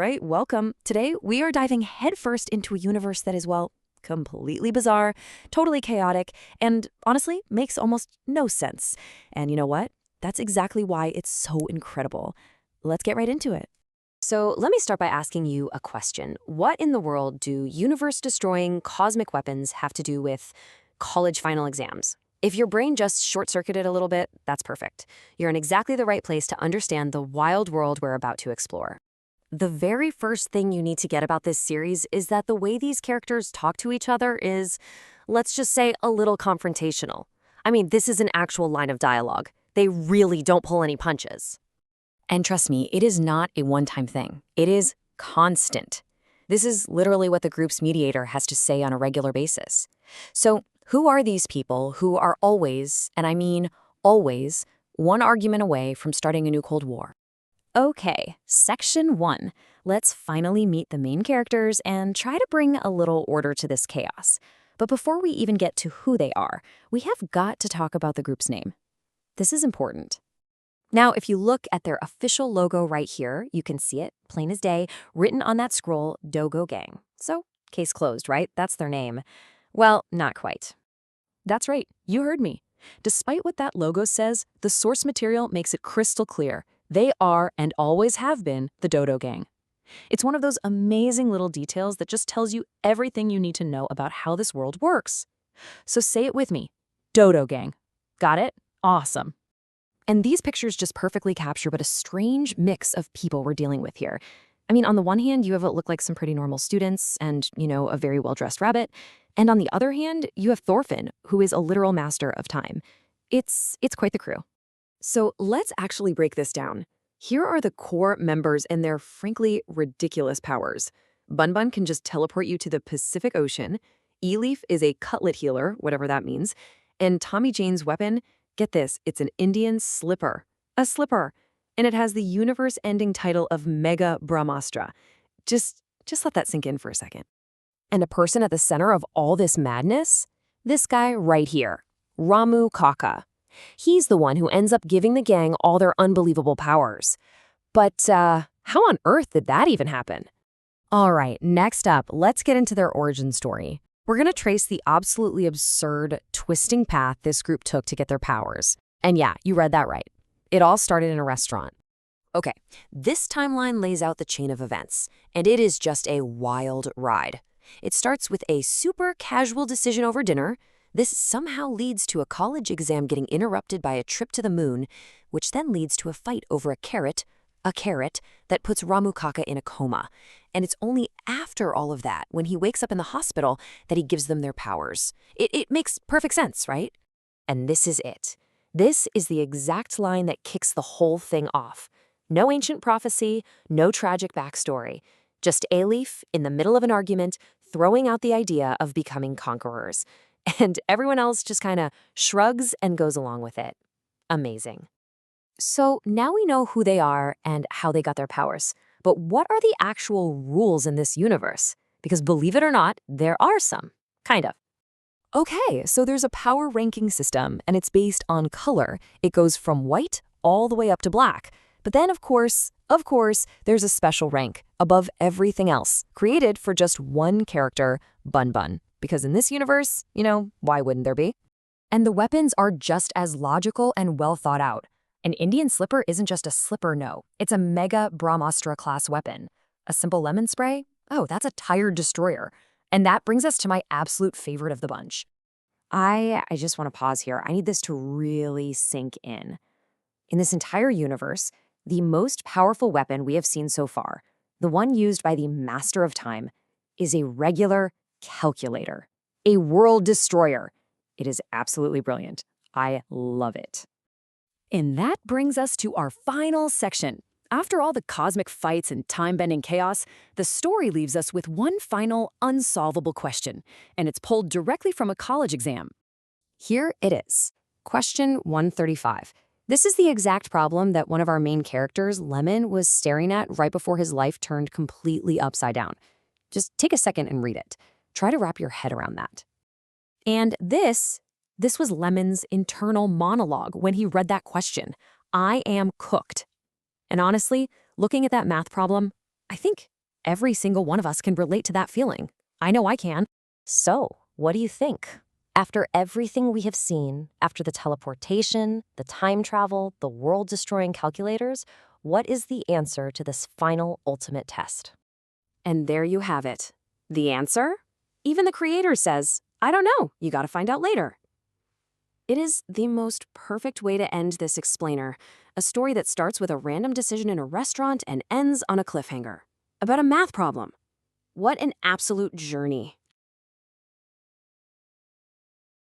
right, welcome. Today, we are diving headfirst into a universe that is, well, completely bizarre, totally chaotic, and honestly, makes almost no sense. And you know what? That's exactly why it's so incredible. Let's get right into it. So let me start by asking you a question. What in the world do universe-destroying cosmic weapons have to do with college final exams? If your brain just short-circuited a little bit, that's perfect. You're in exactly the right place to understand the wild world we're about to explore. The very first thing you need to get about this series is that the way these characters talk to each other is, let's just say, a little confrontational. I mean, this is an actual line of dialogue. They really don't pull any punches. And trust me, it is not a one-time thing. It is constant. This is literally what the group's mediator has to say on a regular basis. So, who are these people who are always, and I mean always, one argument away from starting a new Cold War? Okay, Section 1. Let's finally meet the main characters and try to bring a little order to this chaos. But before we even get to who they are, we have got to talk about the group's name. This is important. Now, if you look at their official logo right here, you can see it, plain as day, written on that scroll, Dogo Gang. So, case closed, right? That's their name. Well, not quite. That's right, you heard me. Despite what that logo says, the source material makes it crystal clear. They are, and always have been, the Dodo Gang. It's one of those amazing little details that just tells you everything you need to know about how this world works. So say it with me, Dodo Gang. Got it? Awesome. And these pictures just perfectly capture what a strange mix of people we're dealing with here. I mean, on the one hand, you have what look like some pretty normal students and, a very well-dressed rabbit. And on the other hand, you have Thorfinn, who is a literal master of time. It's quite the crew. So let's actually break this down. Here are the core members and their frankly ridiculous powers. Bun Bun can just teleport you to the Pacific Ocean. E-Leaf is a cutlet healer, whatever that means. And Tommy Jane's weapon, get this, it's an Indian slipper. A slipper. And it has the universe-ending title of Mega Brahmastra. Just let that sink in for a second. And a person at the center of all this madness? This guy right here, Ramu Kaka. He's the one who ends up giving the gang all their unbelievable powers. But how on earth did that even happen? All right, next up, let's get into their origin story. We're going to trace the absolutely absurd, twisting path this group took to get their powers. And yeah, you read that right. It all started in a restaurant. Okay, this timeline lays out the chain of events, and it is just a wild ride. It starts with a super casual decision over dinner. This somehow leads to a college exam getting interrupted by a trip to the moon, which then leads to a fight over a carrot that puts Ramu Kaka in a coma. And it's only after all of that, when he wakes up in the hospital, that he gives them their powers. It makes perfect sense, right? And this is it. This is the exact line that kicks the whole thing off. No ancient prophecy, no tragic backstory. Just A-Leaf, in the middle of an argument, throwing out the idea of becoming conquerors. And everyone else just kind of shrugs and goes along with it. Amazing. So now we know who they are and how they got their powers. But what are the actual rules in this universe? Because believe it or not, there are some. Kind of. Okay, so there's a power ranking system, and it's based on color. It goes from white all the way up to black. But then, of course, there's a special rank above everything else, created for just one character, Bun Bun. Because in this universe, why wouldn't there be? And the weapons are just as logical and well thought out. An Indian slipper isn't just a slipper, no. It's a Mega Brahmastra class weapon. A simple lemon spray? Oh, that's a tired destroyer. And that brings us to my absolute favorite of the bunch. I just want to pause here. I need this to really sink in. In this entire universe, the most powerful weapon we have seen so far, the one used by the Master of Time, is a regular calculator. A world destroyer. It is absolutely brilliant. I love it. And that brings us to our final section. After all the cosmic fights and time-bending chaos, the story leaves us with one final unsolvable question, and it's pulled directly from a college exam. Here it is. Question 135. This is the exact problem that one of our main characters, Lemon, was staring at right before his life turned completely upside down. Just take a second and read it. Try to wrap your head around that. And this was Lemon's internal monologue when he read that question. I am cooked. And honestly, looking at that math problem, I think every single one of us can relate to that feeling. I know I can. So, what do you think? After everything we have seen, after the teleportation, the time travel, the world-destroying calculators, what is the answer to this final ultimate test? And there you have it. The answer? Even the creator says, I don't know, you gotta find out later. It is the most perfect way to end this explainer, a story that starts with a random decision in a restaurant and ends on a cliffhanger. About a math problem. What an absolute journey.